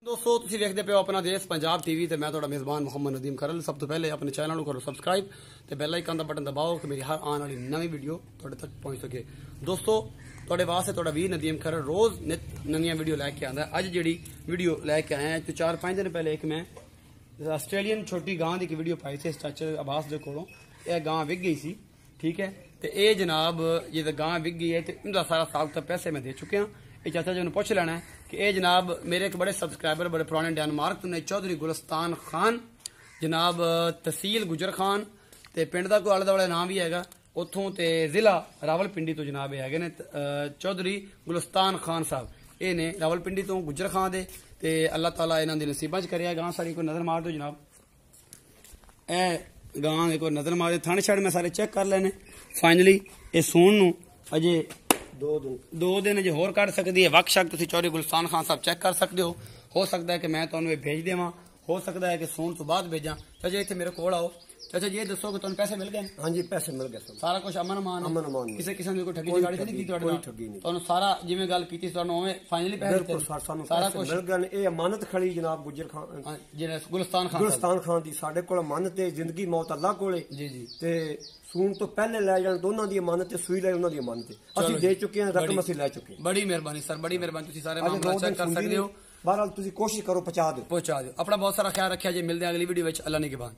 दोस्तों तुसीं देखते पे हो अपना देश पंजाब टीवी ते मैं तुहाडा मेज़बान मुहम्मद नदीम खरल। सब तो पहले अपने चैनल को करो सब्सक्राइब ते बेल आइकन का बटन दबाओ कि मेरी हर आने वाली नवी वीडियो तुहाडे तक पहुंच सके। दोस्तों तुहाडे वास्ते तुहाडा वीर नदीम खरल रोज नित नवीं वीडियो लैके आंदा। अज जिहड़ी वीडियो लैके आया तो 4-5 दिन पहले एक मैं आस्ट्रेलियन छोटी गां की वीडियो पाई थी चाचा अब्बास के कोलों। यह गां विक गई सी, ठीक है। तो ये जनाब जो गां विक गई है तो इनका सारा साल तक पैसे मैं दे चुके हैं। ये चाचा जी ने पूछ लेना है कि ये जनाब मेरे एक बड़े सब्सक्राइबर बड़े पुराने डेनमार्क तो ने चौधरी गुलस्तान खान जनाब तहसील गुजर खान ते पिंड का कोई आले दुआले नाम भी है उतों ते जिला रावलपिंडी तो जनाब है ने चौधरी गुलस्तान खान साहब ये ने रावलपिंडी तो गुजर खान दे ते अल्लाह ताला इन्हां दी नसीबां च करिया। गां सारी कोई नजर मार दो जनाब, ए गां एक नजर मार दे। थण छड़ मैं सारे चेक कर लेने। फाइनली ये सून नूं अजे दो दिन जो होर कट सकती है। वक्त शक तुसीं चौधरी गुलस्तान खान साहब चेक कर सकते हो सकता है कि मैं तुहानूं भेज देवां, हो सकता है कि सून तो बाद भेजा। चाचा इत्थे मेरे कोल आओ। चाचा जी ये दसो कि तुहानूं पैसे मिल गए? हाँ जी पैसे मिल गए, सारा कुछ अमन अमान किसी किस्म की कोई ठगी गाड़ी तो नहीं की कोई ठगी नहीं। तुहानूं सारा जिवें गल कीती तुहानूं उवें फाइनली पैसे सारा कुछ मिल गए। ये अमानत खड़ी जनाब गुजर खान गुलस्तान खान दी साडे कोल अमानत है। जिंदगी मौत अल्लाह कोले जी जी ते सून तो पहले लै जाण दोनों दी अमानत है, सूई लै उन्हां दी अमानत है। असि दे चुके हैं, रकम असि लै चुके हैं। बड़ी मेहरबानी सर, बड़ी मेहरबानी। तुसीं सारे मामला चेक कर सकते हो। बहरहाल तुसीं कोशिश करो पहुंचा दो। अपना बहुत सारा ख्याल रखिया जी। मिलते हैं अगली वीडियो में। अल्लाह निगहबान।